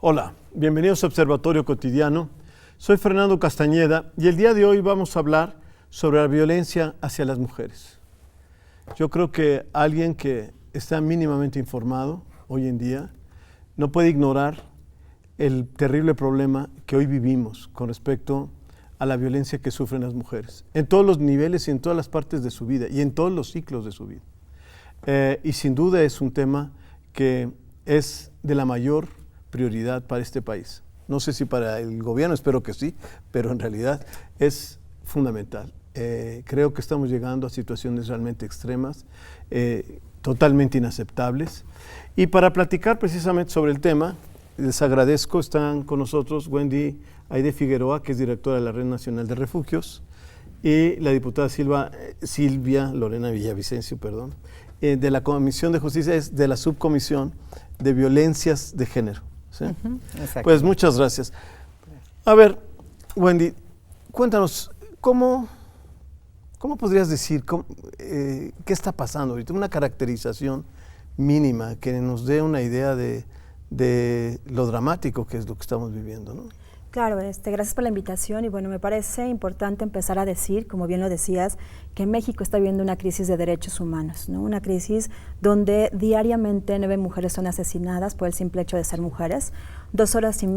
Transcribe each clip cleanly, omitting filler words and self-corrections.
Hola, bienvenidos a Observatorio Cotidiano. Soy Fernando Castañeda y el día de hoy vamos a hablar sobre la violencia hacia las mujeres. Yo creo que alguien que está mínimamente informado hoy en día no puede ignorar el terrible problema que hoy vivimos con respecto a la violencia que sufren las mujeres, en todos los niveles y en todas las partes de su vida y en todos los ciclos de su vida. Y sin duda es un tema que es de la mayor prioridad para este país. No sé si para el gobierno, espero que sí, pero en realidad es fundamental. Creo que estamos llegando a situaciones realmente extremas, totalmente inaceptables. Y para platicar precisamente sobre el tema, les agradezco, están con nosotros Wendy Aide Figueroa, que es directora de la Red Nacional de Refugios, y la diputada Silvia Lorena Villavicencio, de la Comisión de Justicia, es de la Subcomisión de Violencias de Género. ¿Sí? Pues muchas gracias. A ver, Wendy, cuéntanos, ¿cómo podrías decir qué está pasando ahorita? Una caracterización mínima que nos dé una idea de lo dramático que es lo que estamos viviendo, ¿no? Claro, gracias por la invitación y bueno, me parece importante empezar a decir, como bien lo decías, que México está viviendo una crisis de derechos humanos, ¿no? Una crisis donde diariamente 9 mujeres son asesinadas por el simple hecho de ser mujeres.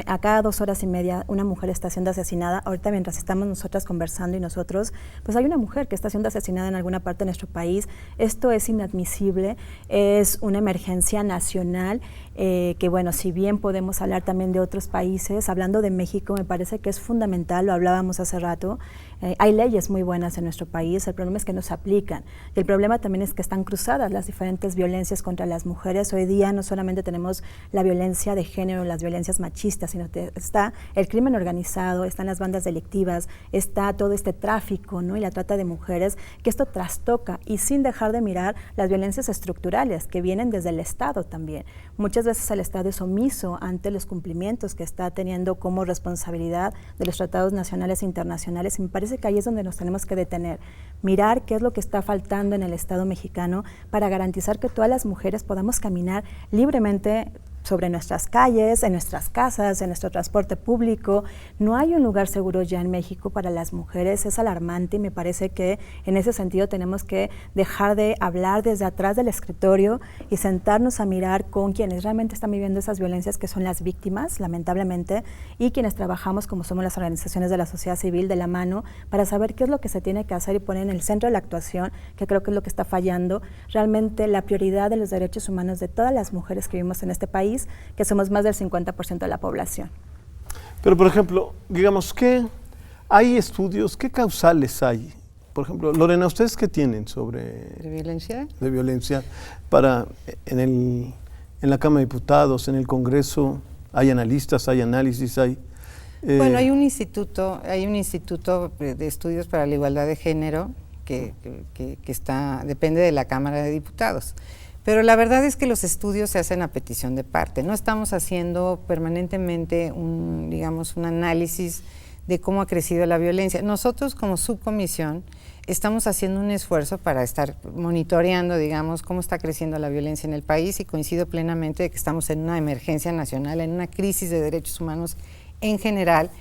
A cada 2 horas y media una mujer está siendo asesinada. Ahorita mientras estamos nosotras conversando y nosotros, pues hay una mujer que está siendo asesinada en alguna parte de nuestro país. Esto es inadmisible, es una emergencia nacional que bueno, si bien podemos hablar también de otros países, hablando de México me parece que es fundamental, lo hablábamos hace rato, hay leyes muy buenas en nuestro país, el problema es que no se aplican y el problema también es que están cruzadas las diferentes violencias contra las mujeres. Hoy día no solamente tenemos la violencia de género, las violencias machistas, sino que está el crimen organizado, están las bandas delictivas, está todo este tráfico, ¿no? Y la trata de mujeres, que esto trastoca y sin dejar de mirar las violencias estructurales que vienen desde el Estado también. Muchas veces el Estado es omiso ante los cumplimientos que está teniendo como responsabilidad de los tratados nacionales e internacionales y me parece que ahí es donde nos tenemos que detener, mirar qué es lo que está faltando en el Estado mexicano para garantizar que todas las mujeres podamos caminar libremente sobre nuestras calles, en nuestras casas, en nuestro transporte público. No hay un lugar seguro ya en México para las mujeres, es alarmante y me parece que en ese sentido tenemos que dejar de hablar desde atrás del escritorio y sentarnos a mirar con quienes realmente están viviendo esas violencias, que son las víctimas, lamentablemente, y quienes trabajamos como somos las organizaciones de la sociedad civil de la mano para saber qué es lo que se tiene que hacer y poner en el centro de la actuación, que creo que es lo que está fallando, realmente la prioridad de los derechos humanos de todas las mujeres que vivimos en este país, que somos más del 50% de la población. Pero, por ejemplo, digamos que hay estudios, ¿qué causales hay? Por ejemplo, Lorena, ¿ustedes qué tienen sobre ¿De violencia? De violencia en la Cámara de Diputados, en el Congreso? ¿Hay analistas, hay análisis, hay...? Bueno, hay un instituto de estudios para la igualdad de género que depende de la Cámara de Diputados. Pero la verdad es que los estudios se hacen a petición de parte. No estamos haciendo permanentemente un análisis de cómo ha crecido la violencia. Nosotros como subcomisión estamos haciendo un esfuerzo para estar monitoreando, cómo está creciendo la violencia en el país y coincido plenamente de que estamos en una emergencia nacional, en una crisis de derechos humanos en general.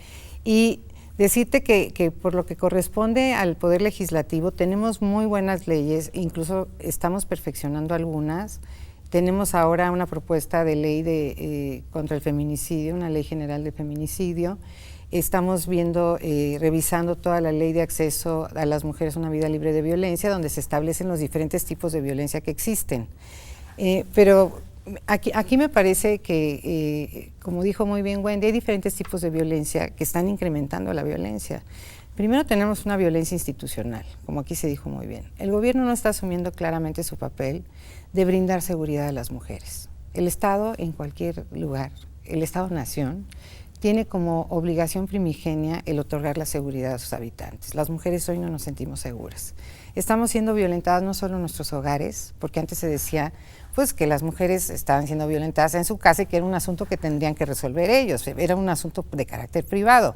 Y decirte que por lo que corresponde al Poder Legislativo tenemos muy buenas leyes, incluso estamos perfeccionando algunas. Tenemos ahora una propuesta de ley contra el feminicidio, una ley general de feminicidio. Estamos revisando toda la ley de acceso a las mujeres a una vida libre de violencia, donde se establecen los diferentes tipos de violencia que existen. Pero aquí me parece que, como dijo muy bien Wendy, hay diferentes tipos de violencia que están incrementando la violencia. Primero tenemos una violencia institucional, como aquí se dijo muy bien. El gobierno no está asumiendo claramente su papel de brindar seguridad a las mujeres. El Estado, en cualquier lugar, el Estado-nación, tiene como obligación primigenia el otorgar la seguridad a sus habitantes. Las mujeres hoy no nos sentimos seguras. Estamos siendo violentadas no solo en nuestros hogares, porque antes se decía pues que las mujeres estaban siendo violentadas en su casa y que era un asunto que tendrían que resolver ellos, era un asunto de carácter privado.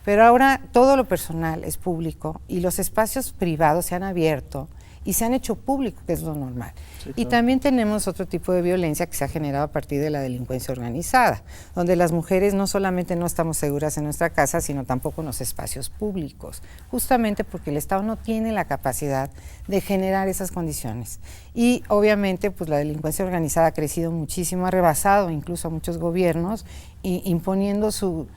Pero ahora todo lo personal es público y los espacios privados se han abierto y se han hecho público, que es lo normal. Sí, Y claro. también tenemos otro tipo de violencia que se ha generado a partir de la delincuencia organizada, donde las mujeres no solamente no estamos seguras en nuestra casa, sino tampoco en los espacios públicos, justamente porque el Estado no tiene la capacidad de generar esas condiciones. Y obviamente pues la delincuencia organizada ha crecido muchísimo, ha rebasado incluso a muchos gobiernos, imponiendo sus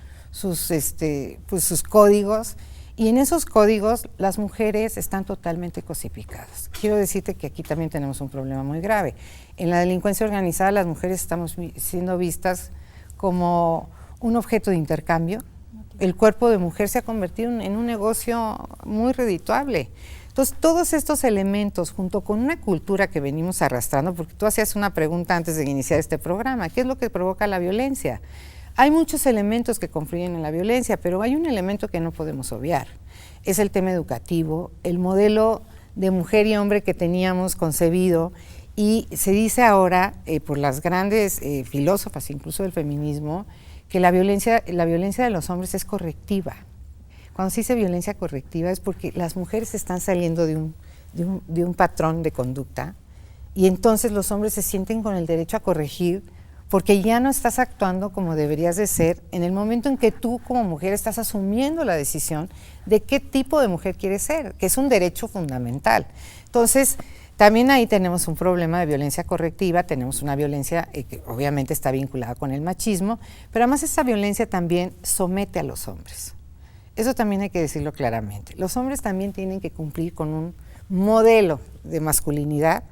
códigos. Y en esos códigos las mujeres están totalmente cosificadas. Quiero decirte que aquí también tenemos un problema muy grave. En la delincuencia organizada las mujeres estamos siendo vistas como un objeto de intercambio. El cuerpo de mujer se ha convertido en un negocio muy redituable. Entonces, todos estos elementos, junto con una cultura que venimos arrastrando, porque tú hacías una pregunta antes de iniciar este programa, ¿qué es lo que provoca la violencia? Hay muchos elementos que confluyen en la violencia, pero hay un elemento que no podemos obviar. Es el tema educativo, el modelo de mujer y hombre que teníamos concebido, y se dice ahora, por las grandes filósofas, incluso del feminismo, que la violencia de los hombres es correctiva. Cuando se dice violencia correctiva es porque las mujeres están saliendo de un patrón de conducta, y entonces los hombres se sienten con el derecho a corregir, porque ya no estás actuando como deberías de ser en el momento en que tú como mujer estás asumiendo la decisión de qué tipo de mujer quieres ser, que es un derecho fundamental. Entonces, también ahí tenemos un problema de violencia correctiva, tenemos una violencia que obviamente está vinculada con el machismo, pero además esta violencia también somete a los hombres. Eso también hay que decirlo claramente. Los hombres también tienen que cumplir con un modelo de masculinidad,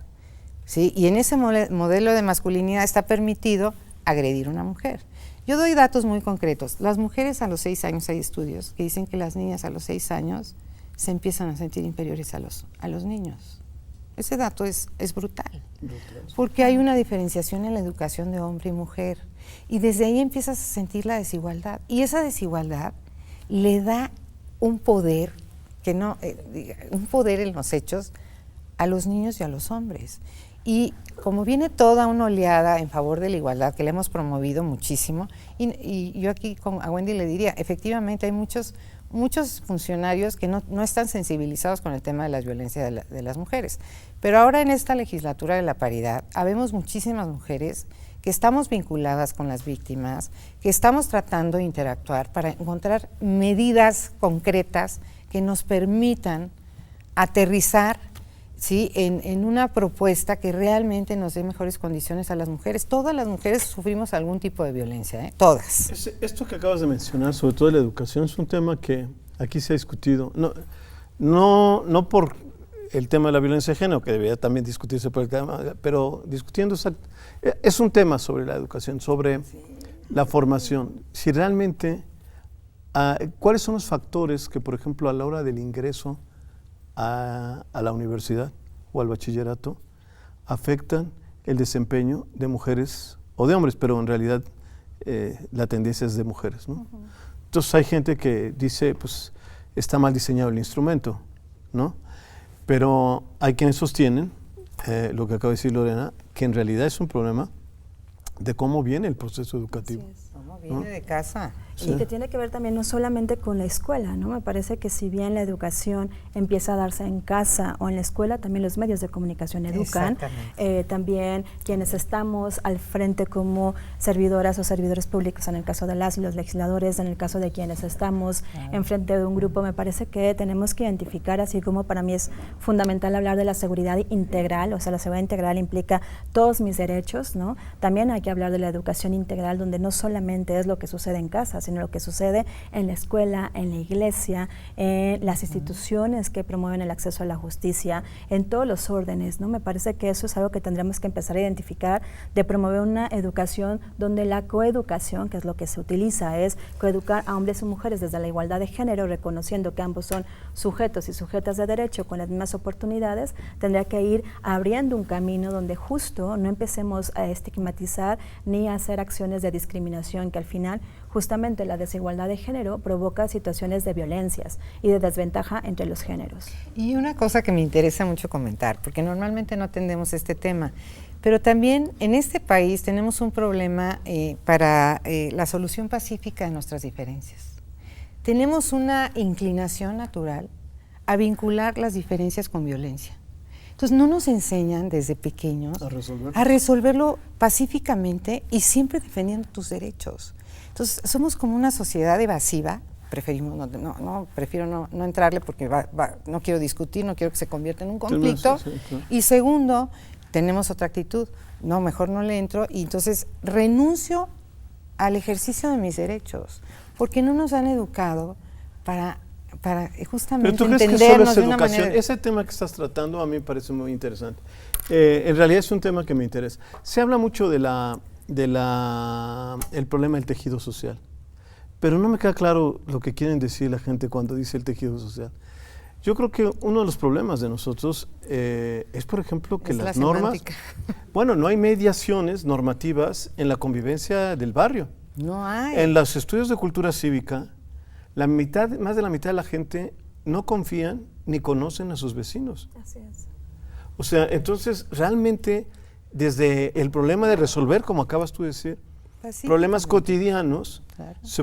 ¿sí? Y en ese modelo de masculinidad está permitido agredir a una mujer. Yo doy datos muy concretos. Las mujeres a los 6 años, hay estudios que dicen que las niñas a los 6 años se empiezan a sentir inferiores a los niños. Ese dato es brutal, porque hay una diferenciación en la educación de hombre y mujer, y desde ahí empiezas a sentir la desigualdad, y esa desigualdad le da un poder, un poder en los hechos a los niños y a los hombres. Y como viene toda una oleada en favor de la igualdad, que la hemos promovido muchísimo, y yo aquí a Wendy le diría, efectivamente hay muchos funcionarios que no están sensibilizados con el tema de la violencia de las mujeres. Pero ahora en esta legislatura de la paridad, habemos muchísimas mujeres que estamos vinculadas con las víctimas, que estamos tratando de interactuar para encontrar medidas concretas que nos permitan aterrizar, ¿sí?, en una propuesta que realmente nos dé mejores condiciones a las mujeres. Todas las mujeres sufrimos algún tipo de violencia, ¿eh? Todas. Esto que acabas de mencionar, sobre todo la educación, es un tema que aquí se ha discutido. No por el tema de la violencia de género, que debería también discutirse por el tema, pero discutiendo, es un tema sobre la educación, sobre la formación. Si realmente, ¿cuáles son los factores que, por ejemplo, a la hora del ingreso a la universidad o al bachillerato afectan el desempeño de mujeres o de hombres, pero en realidad la tendencia es de mujeres, ¿no? Uh-huh. Entonces hay gente que dice, pues está mal diseñado el instrumento, ¿no? Pero hay quienes sostienen, lo que acaba de decir Lorena, que en realidad es un problema de cómo viene el proceso educativo. ¿Cómo viene de casa? Y que tiene que ver también no solamente con la escuela, ¿no? Me parece que si bien la educación empieza a darse en casa o en la escuela, también los medios de comunicación educan. También quienes estamos al frente como servidoras o servidores públicos, en el caso de las y los legisladores, en el caso de quienes estamos enfrente de un grupo, me parece que tenemos que identificar, así como para mí es fundamental hablar de la seguridad integral, o sea, la seguridad integral implica todos mis derechos, ¿no? También hay que hablar de la educación integral, donde no solamente es lo que sucede en casa, sino lo que sucede en la escuela, en la iglesia, en las instituciones que promueven el acceso a la justicia, en todos los órdenes, ¿no? Me parece que eso es algo que tendremos que empezar a identificar, de promover una educación donde la coeducación, que es lo que se utiliza, es coeducar a hombres y mujeres desde la igualdad de género, reconociendo que ambos son sujetos y sujetas de derecho con las mismas oportunidades, tendría que ir abriendo un camino donde justo no empecemos a estigmatizar ni a hacer acciones de discriminación que al final justamente la desigualdad de género provoca situaciones de violencias y de desventaja entre los géneros. Y una cosa que me interesa mucho comentar, porque normalmente no atendemos este tema, pero también en este país tenemos un problema para la solución pacífica de nuestras diferencias. Tenemos una inclinación natural a vincular las diferencias con violencia. Entonces no nos enseñan desde pequeños a resolverlo pacíficamente y siempre defendiendo tus derechos. Entonces somos como una sociedad evasiva. Preferimos prefiero no entrarle porque no quiero discutir, no quiero que se convierta en un conflicto. Sí, claro. Y segundo, tenemos otra actitud. No, mejor no le entro y entonces renuncio al ejercicio de mis derechos, porque no nos han educado para justamente ¿Pero tú crees que solo entendernos es de una educación? manera. Ese tema que estás tratando a mí me parece muy interesante. En realidad es un tema que me interesa. Se habla mucho el problema del tejido social, pero no me queda claro lo que quieren decir la gente cuando dice el tejido social. Yo creo que uno de los problemas de nosotros es, por ejemplo, que las normas... Bueno, no hay mediaciones normativas en la convivencia del barrio. No hay. En los estudios de cultura cívica, más de la mitad de la gente no confían ni conocen a sus vecinos. Así es. O sea, entonces, realmente, desde el problema de resolver, como acabas tú de decir, problemas cotidianos, claro, se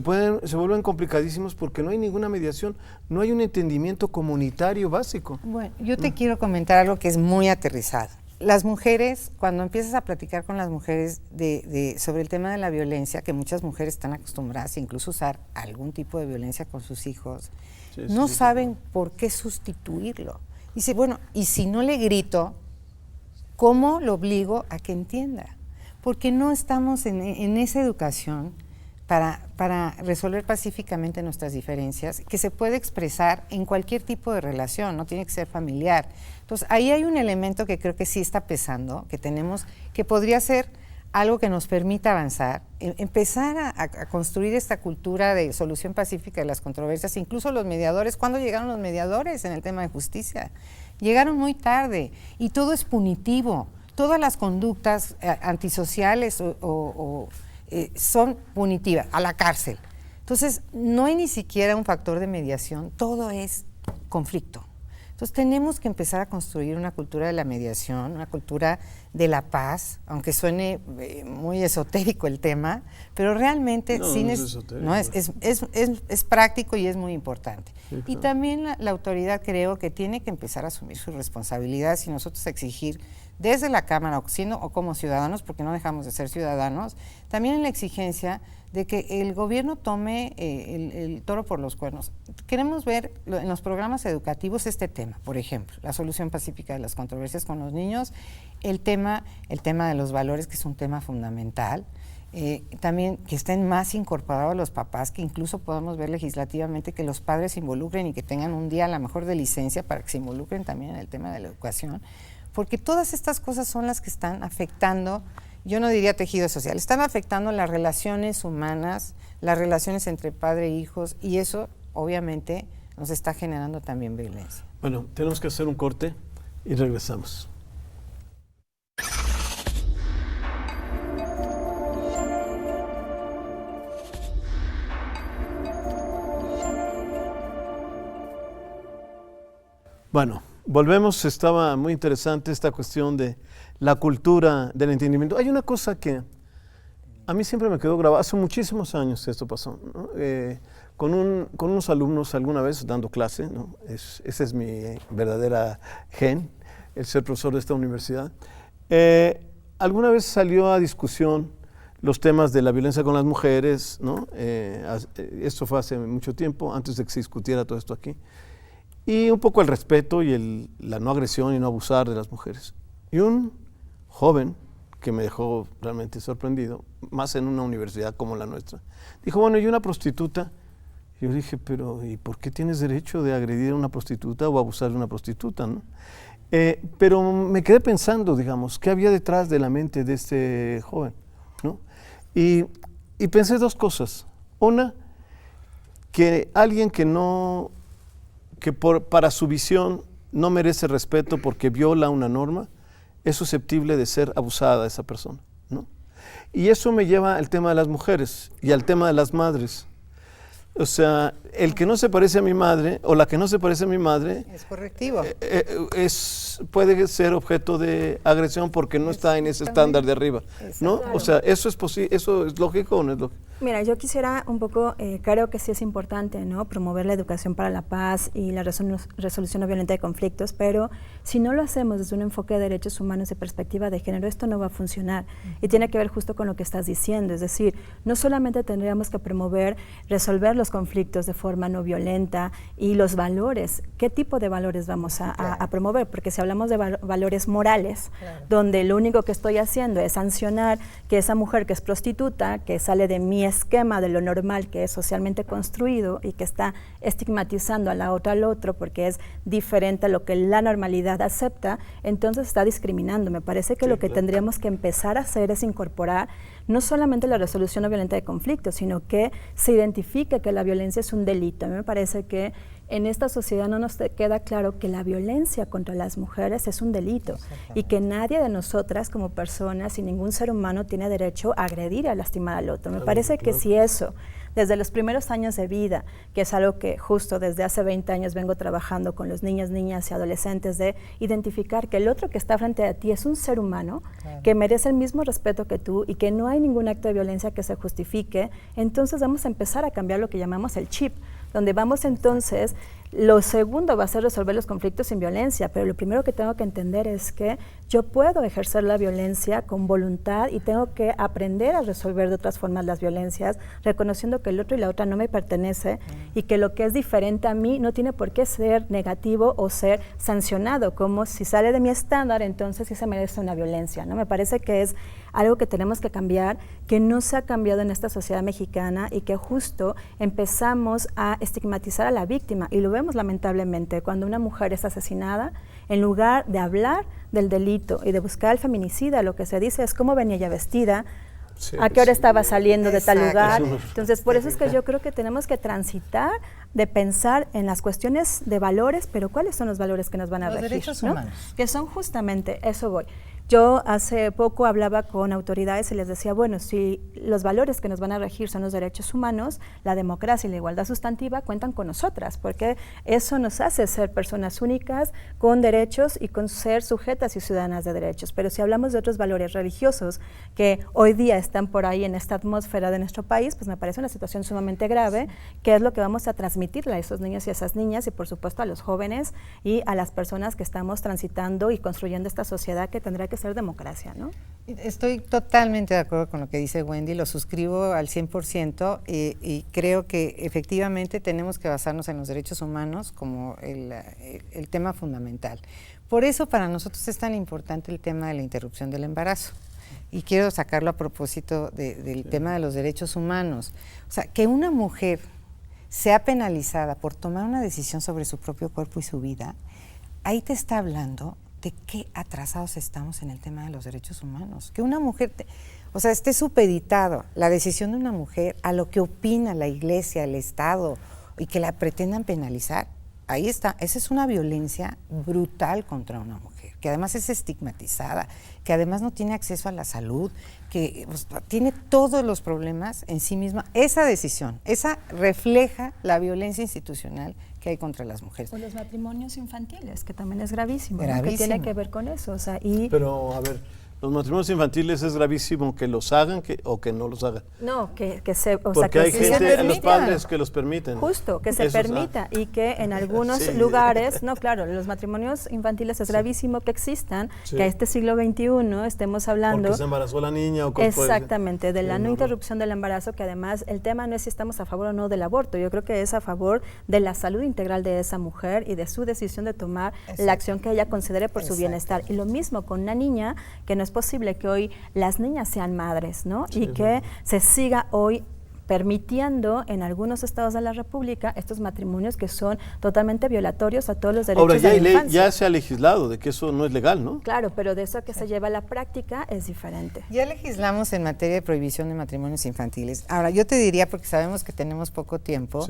vuelven complicadísimos porque no hay ninguna mediación, no hay un entendimiento comunitario básico. Bueno, yo te quiero comentar algo que es muy aterrizado. Las mujeres, cuando empiezas a platicar con las mujeres sobre el tema de la violencia, que muchas mujeres están acostumbradas a incluso usar algún tipo de violencia con sus hijos, no saben por qué sustituirlo. Dice, bueno, y si no le grito, ¿cómo lo obligo a que entienda? Porque no estamos en esa educación para resolver pacíficamente nuestras diferencias, que se puede expresar en cualquier tipo de relación, no tiene que ser familiar. Entonces, ahí hay un elemento que creo que sí está pesando, que podría ser algo que nos permita avanzar, empezar a construir esta cultura de solución pacífica de las controversias, incluso los mediadores. ¿Cuándo llegaron los mediadores en el tema de justicia? Llegaron muy tarde y todo es punitivo. Todas las conductas antisociales son punitivas, a la cárcel. Entonces, no hay ni siquiera un factor de mediación, todo es conflicto. Entonces, tenemos que empezar a construir una cultura de la mediación, una cultura de la paz, aunque suene muy esotérico el tema, pero realmente es práctico y es muy importante. Sí, claro. Y también la autoridad creo que tiene que empezar a asumir sus responsabilidades y nosotros exigir desde la Cámara o como ciudadanos, porque no dejamos de ser ciudadanos, también en la exigencia de que el gobierno tome el toro por los cuernos. Queremos ver en los programas educativos este tema, por ejemplo, la solución pacífica de las controversias con los niños, el tema de los valores, que es un tema fundamental, también que estén más incorporados los papás, que incluso podamos ver legislativamente que los padres se involucren y que tengan un día a lo mejor de licencia para que se involucren también en el tema de la educación, porque todas estas cosas son las que están afectando, yo no diría tejido social, están afectando las relaciones humanas, las relaciones entre padre e hijos, y eso obviamente nos está generando también violencia. Bueno, tenemos que hacer un corte y regresamos. Bueno, volvemos. Estaba muy interesante esta cuestión de la cultura del entendimiento. Hay una cosa que a mí siempre me quedó grabada, hace muchísimos años esto pasó, ¿no? Con unos alumnos alguna vez dando clase, ¿no? Ese es mi verdadera gen, el ser profesor de esta universidad. Alguna vez salió a discusión los temas de la violencia con las mujeres, ¿no? Esto fue hace mucho tiempo, antes de que se discutiera todo esto aquí. Y un poco el respeto y la no agresión y no abusar de las mujeres. Y un joven que me dejó realmente sorprendido, más en una universidad como la nuestra, dijo, bueno, ¿y una prostituta? Yo dije, pero ¿y por qué tienes derecho de agredir a una prostituta o abusar de una prostituta, ¿no? Pero me quedé pensando, digamos, ¿qué había detrás de la mente de este joven, ¿no? Y pensé dos cosas. Una, que alguien para su visión no merece respeto porque viola una norma, es susceptible de ser abusada esa persona, ¿no? Y eso me lleva al tema de las mujeres y al tema de las madres. O sea, el que no se parece a mi madre o la que no se parece a mi madre es correctivo. Puede ser objeto de agresión porque no está en ese estándar de arriba, ¿no? O sea, ¿eso es lógico o no es lógico? Mira, yo quisiera un poco, creo que sí es importante, ¿no?, promover la educación para la paz y la resolución no violenta de conflictos, pero si no lo hacemos desde un enfoque de derechos humanos y perspectiva de género, esto no va a funcionar. Y tiene que ver justo con lo que estás diciendo, es decir, no solamente tendríamos que promover, resolver los conflictos de forma no violenta y los valores, ¿qué tipo de valores vamos a promover? Porque si hablamos de valores morales, donde lo único que estoy haciendo es sancionar que esa mujer que es prostituta, que sale de mi esquema de lo normal que es socialmente construido y que está estigmatizando a la otra al otro porque es diferente a lo que la normalidad acepta, entonces está discriminando. Me parece que lo que tendríamos que empezar a hacer es incorporar no solamente la resolución no violenta de conflictos, sino que se identifique que la violencia es un delito. A mí me parece que en esta sociedad no nos queda claro que la violencia contra las mujeres es un delito y que nadie de nosotras como personas y ningún ser humano tiene derecho a agredir y a lastimar al otro. Me parece que si eso, desde los primeros años de vida, que es algo que justo desde hace 20 años vengo trabajando con los niños, niñas y adolescentes, de identificar que el otro que está frente a ti es un ser humano que merece el mismo respeto que tú y que no hay ningún acto de violencia que se justifique, entonces vamos a empezar a cambiar lo que llamamos el chip, donde vamos entonces, lo segundo va a ser resolver los conflictos sin violencia, pero lo primero que tengo que entender es que yo puedo ejercer la violencia con voluntad y tengo que aprender a resolver de otras formas las violencias, reconociendo que el otro y la otra no me pertenece y que lo que es diferente a mí no tiene por qué ser negativo o ser sancionado, como si sale de mi estándar, entonces sí se merece una violencia, ¿no? Me parece que es algo que tenemos que cambiar, que no se ha cambiado en esta sociedad mexicana y que justo empezamos a estigmatizar a la víctima y lo vemos lamentablemente cuando una mujer es asesinada, en lugar de hablar del delito y de buscar al feminicida, lo que se dice es cómo venía ella vestida, a qué hora estaba saliendo de tal lugar. Entonces, por eso es que yo creo que tenemos que transitar de pensar en las cuestiones de valores, pero ¿cuáles son los valores que nos van a regir? Los derechos humanos. Que son justamente, eso voy. Yo hace poco hablaba con autoridades y les decía, bueno, si los valores que nos van a regir son los derechos humanos, la democracia y la igualdad sustantiva cuentan con nosotras, porque eso nos hace ser personas únicas, con derechos y con ser sujetas y ciudadanas de derechos. Pero si hablamos de otros valores religiosos que hoy día están por ahí en esta atmósfera de nuestro país, pues me parece una situación sumamente grave, que es lo que vamos a transmitirle a esos niños y a esas niñas y por supuesto a los jóvenes y a las personas que estamos transitando y construyendo esta sociedad que tendrá que ser democracia, ¿no? Estoy totalmente de acuerdo con lo que dice Wendy, lo suscribo al 100% y creo que efectivamente tenemos que basarnos en los derechos humanos como el tema fundamental. Por eso para nosotros es tan importante el tema de la interrupción del embarazo. Y quiero sacarlo a propósito del tema de los derechos humanos. O sea, que una mujer sea penalizada por tomar una decisión sobre su propio cuerpo y su vida, ahí te está hablando de qué atrasados estamos en el tema de los derechos humanos. Que una mujer, esté supeditado la decisión de una mujer a lo que opina la iglesia, el Estado, y que la pretendan penalizar, ahí está. Esa es una violencia brutal contra una mujer, que además es estigmatizada, que además no tiene acceso a la salud, que tiene todos los problemas en sí misma. Esa decisión, esa refleja la violencia institucional que hay contra las mujeres. O los matrimonios infantiles, que también es gravísimo, ¿no? Que tiene que ver con eso. Pero, a ver, los matrimonios infantiles es gravísimo que los hagan o que no los hagan. No, que se... Porque hay gente, los padres que los permiten. Justo, que se permita y que en algunos lugares, no, claro, los matrimonios infantiles es gravísimo que existan, que a este siglo XXI estemos hablando... Porque se embarazó la niña o con exactamente, de la no interrupción del embarazo, que además el tema no es si estamos a favor o no del aborto, yo creo que es a favor de la salud integral de esa mujer y de su decisión de tomar la acción que ella considere por su bienestar. Y lo mismo con una niña, que no es posible que hoy las niñas sean madres, ¿no? Y que se siga hoy permitiendo en algunos estados de la República estos matrimonios que son totalmente violatorios a todos los derechos de la infancia. Ya se ha legislado de que eso no es legal, ¿no? Claro, pero de eso a que se lleva a la práctica es diferente. Ya legislamos en materia de prohibición de matrimonios infantiles. Ahora, yo te diría, porque sabemos que tenemos poco tiempo,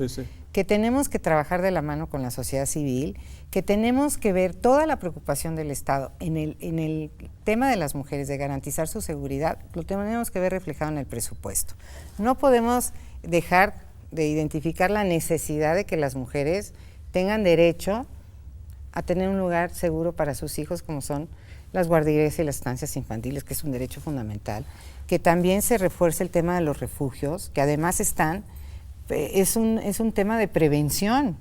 que tenemos que trabajar de la mano con la sociedad civil, que tenemos que ver toda la preocupación del Estado en el tema de las mujeres, de garantizar su seguridad, lo tenemos que ver reflejado en el presupuesto. No podemos dejar de identificar la necesidad de que las mujeres tengan derecho a tener un lugar seguro para sus hijos, como son las guarderías y las estancias infantiles, que es un derecho fundamental, que también se refuerce el tema de los refugios, que además es un tema de prevención.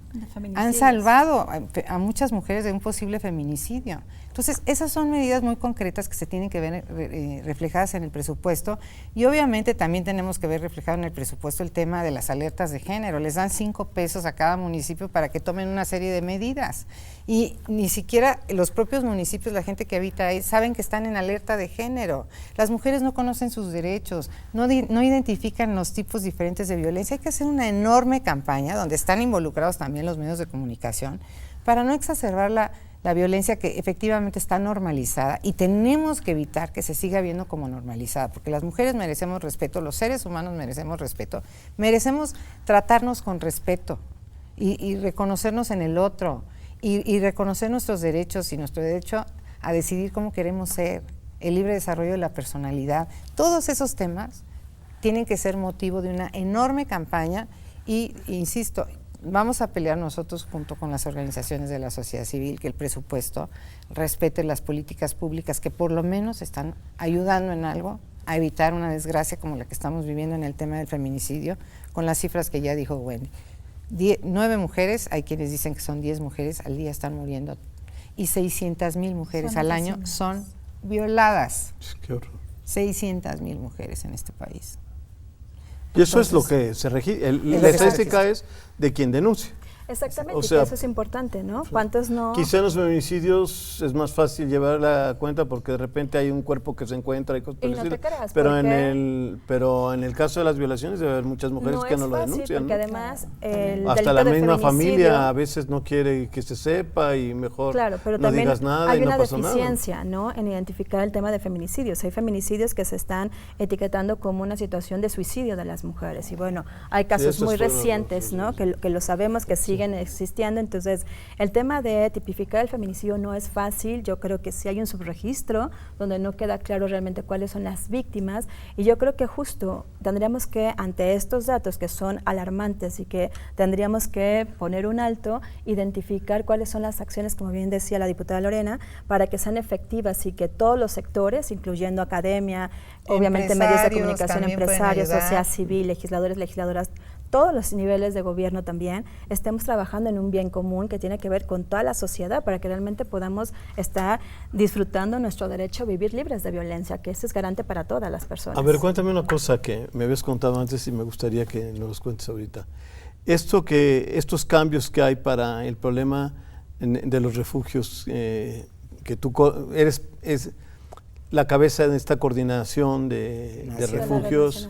Han salvado a muchas mujeres de un posible feminicidio. Entonces, esas son medidas muy concretas que se tienen que ver reflejadas en el presupuesto, y obviamente también tenemos que ver reflejado en el presupuesto el tema de las alertas de género. Les dan 5 pesos a cada municipio para que tomen una serie de medidas, y ni siquiera los propios municipios, la gente que habita ahí, saben que están en alerta de género. Las mujeres no conocen sus derechos, no identifican los tipos diferentes de violencia. Hay que hacer una enorme campaña donde están involucrados también los medios de comunicación para no exacerbar la violencia que efectivamente está normalizada, y tenemos que evitar que se siga viendo como normalizada, porque las mujeres merecemos respeto, los seres humanos merecemos respeto, merecemos tratarnos con respeto y reconocernos en el otro, y reconocer nuestros derechos y nuestro derecho a decidir cómo queremos ser, el libre desarrollo de la personalidad. Todos esos temas tienen que ser motivo de una enorme campaña, y insisto, vamos a pelear nosotros junto con las organizaciones de la sociedad civil que el presupuesto respete las políticas públicas que por lo menos están ayudando en algo a evitar una desgracia como la que estamos viviendo en el tema del feminicidio, con las cifras que ya dijo Wendy. 9 mujeres, hay quienes dicen que son 10 mujeres al día están muriendo, y 600,000 mujeres al año son violadas. Qué horror. 600,000 mujeres en este país. Y eso es lo que se registra. La estadística es de quien denuncia. Exactamente, O sea, eso es importante, ¿no? ¿Cuántos no? Quizá en los feminicidios es más fácil llevar la cuenta porque de repente hay un cuerpo que se encuentra y cosas por Y no el te estilo. creas, pero porque en el caso de las violaciones debe haber muchas mujeres que no lo denuncian, porque ¿no? además el Hasta delito la de misma feminicidio, familia a veces no quiere que se sepa y mejor claro, pero no también digas nada hay y no una pasa nada. deficiencia, ¿no?, en identificar el tema de feminicidios. Hay feminicidios que se están etiquetando como una situación de suicidio de las mujeres, y bueno, hay casos muy recientes, ¿no?, que lo sabemos que siguen existiendo. Entonces, el tema de tipificar el feminicidio no es fácil. Yo creo que sí hay un subregistro donde no queda claro realmente cuáles son las víctimas, y yo creo que justo tendríamos que, ante estos datos que son alarmantes y que tendríamos que poner un alto, identificar cuáles son las acciones, como bien decía la diputada Lorena, para que sean efectivas y que todos los sectores, incluyendo academia, obviamente medios de comunicación, empresarios, sociedad civil, legisladores, legisladoras, todos los niveles de gobierno también, estemos trabajando en un bien común que tiene que ver con toda la sociedad para que realmente podamos estar disfrutando nuestro derecho a vivir libres de violencia, que ese es garante para todas las personas. A ver, cuéntame una cosa que me habías contado antes y me gustaría que nos los cuentes ahorita. Estos cambios que hay para el problema de los refugios, que tú eres la cabeza de esta coordinación de refugios,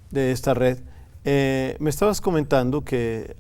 de esta red. Me estabas comentando que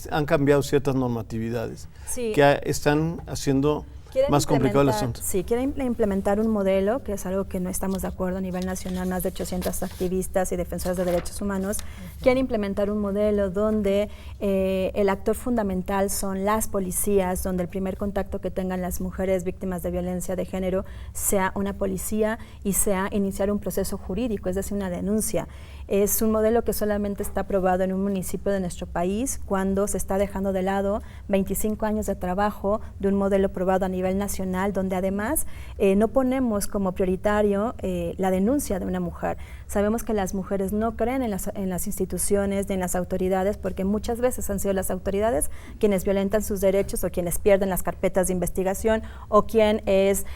han cambiado ciertas normatividades, sí, que están haciendo más complicado el asunto. Sí, quieren implementar un modelo, que es algo que no estamos de acuerdo a nivel nacional. Más de 800 activistas y defensores de derechos humanos quieren implementar un modelo donde el actor fundamental son las policías, donde el primer contacto que tengan las mujeres víctimas de violencia de género sea una policía y sea iniciar un proceso jurídico, es decir, una denuncia. Es un modelo que solamente está aprobado en un municipio de nuestro país, cuando se está dejando de lado 25 años de trabajo de un modelo aprobado a nivel nacional, donde además no ponemos como prioritario la denuncia de una mujer. Sabemos que las mujeres no creen en las instituciones ni en las autoridades, porque muchas veces han sido las autoridades quienes violentan sus derechos, o quienes pierden las carpetas de investigación, o quien es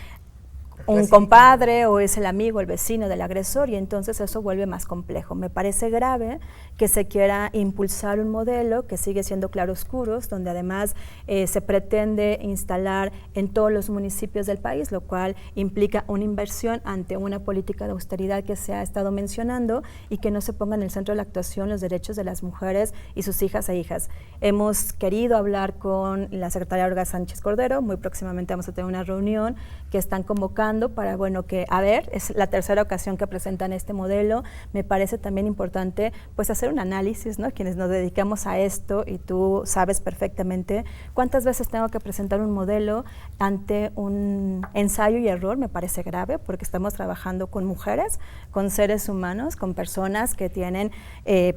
un compadre o es el amigo, el vecino del agresor, y entonces eso vuelve más complejo. Me parece grave que se quiera impulsar un modelo que sigue siendo claroscuros, donde además se pretende instalar en todos los municipios del país, lo cual implica una inversión ante una política de austeridad que se ha estado mencionando, y que no se ponga en el centro de la actuación los derechos de las mujeres y sus hijas e hijas. Hemos querido hablar con la secretaria Olga Sánchez Cordero, muy próximamente vamos a tener una reunión que están convocando trabajando para, bueno, que, a ver, es la tercera ocasión que presentan este modelo. Me parece también importante, pues, hacer un análisis, ¿no? Quienes nos dedicamos a esto, y tú sabes perfectamente cuántas veces tengo que presentar un modelo ante un ensayo y error. Me parece grave, porque estamos trabajando con mujeres, con seres humanos, con personas que tienen,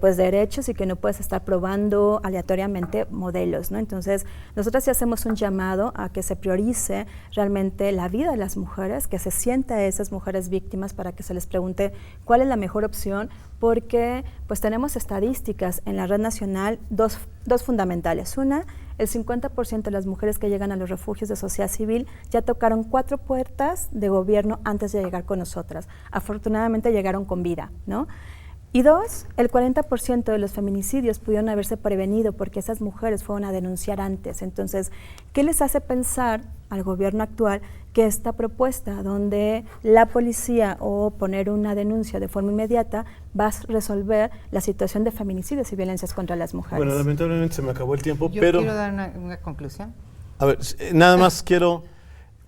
pues, derechos, y que no puedes estar probando aleatoriamente modelos, ¿no? Entonces, nosotros sí hacemos un llamado a que se priorice realmente la vida de las mujeres, que se sienta a esas mujeres víctimas para que se les pregunte cuál es la mejor opción, porque pues tenemos estadísticas en la red nacional, dos fundamentales. Una, el 50% de las mujeres que llegan a los refugios de sociedad civil ya tocaron 4 puertas de gobierno antes de llegar con nosotras. Afortunadamente llegaron con vida, ¿no? Y 2, el 40% de los feminicidios pudieron haberse prevenido porque esas mujeres fueron a denunciar antes. Entonces, ¿qué les hace pensar al gobierno actual que esta propuesta, donde la policía o poner una denuncia de forma inmediata, va a resolver la situación de feminicidios y violencias contra las mujeres? Bueno, lamentablemente se me acabó el tiempo, Yo pero... quiero dar una conclusión. A ver, nada más quiero,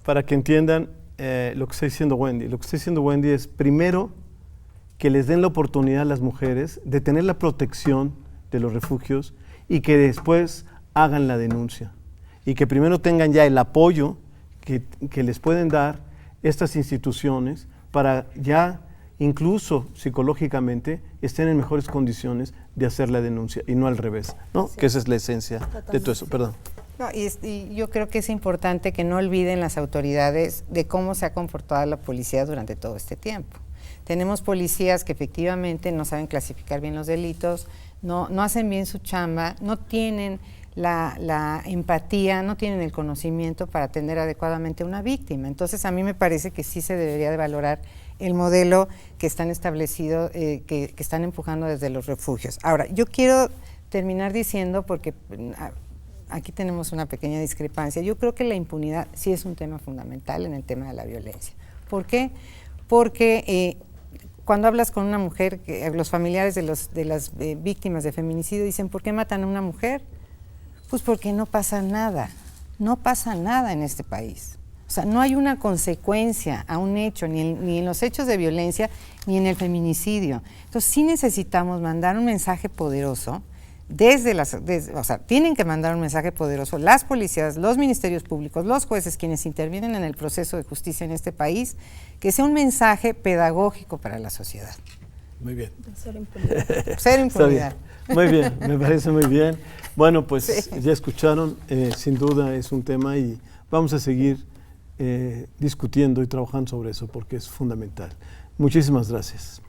para que entiendan lo que está diciendo Wendy. Lo que está diciendo Wendy es, primero, que les den la oportunidad a las mujeres de tener la protección de los refugios y que después hagan la denuncia. Y que primero tengan ya el apoyo que les pueden dar estas instituciones para ya, incluso psicológicamente, estén en mejores condiciones de hacer la denuncia y no al revés, ¿no? Sí. Que esa es la esencia de todo eso. Perdón. No, y yo creo que es importante que no olviden las autoridades de cómo se ha comportado la policía durante todo este tiempo. Tenemos policías que efectivamente no saben clasificar bien los delitos, no hacen bien su chamba, no tienen la empatía, no tienen el conocimiento para atender adecuadamente a una víctima. Entonces, a mí me parece que sí se debería de valorar el modelo que están establecido, que están empujando desde los refugios. Ahora, yo quiero terminar diciendo, porque aquí tenemos una pequeña discrepancia, yo creo que la impunidad sí es un tema fundamental en el tema de la violencia. ¿Por qué? Porque cuando hablas con una mujer, los familiares de las víctimas de feminicidio dicen, ¿por qué matan a una mujer? Pues porque no pasa nada en este país. O sea, no hay una consecuencia a un hecho, ni en los hechos de violencia, ni en el feminicidio. Entonces sí necesitamos mandar un mensaje poderoso, o sea, tienen que mandar un mensaje poderoso las policías, los ministerios públicos, los jueces, quienes intervienen en el proceso de justicia en este país, que sea un mensaje pedagógico para la sociedad. Muy bien. Ser impunidad. Ser impunidad. Muy bien, me parece muy bien. Bueno, pues sí. Ya escucharon, sin duda es un tema y vamos a seguir discutiendo y trabajando sobre eso porque es fundamental. Muchísimas gracias.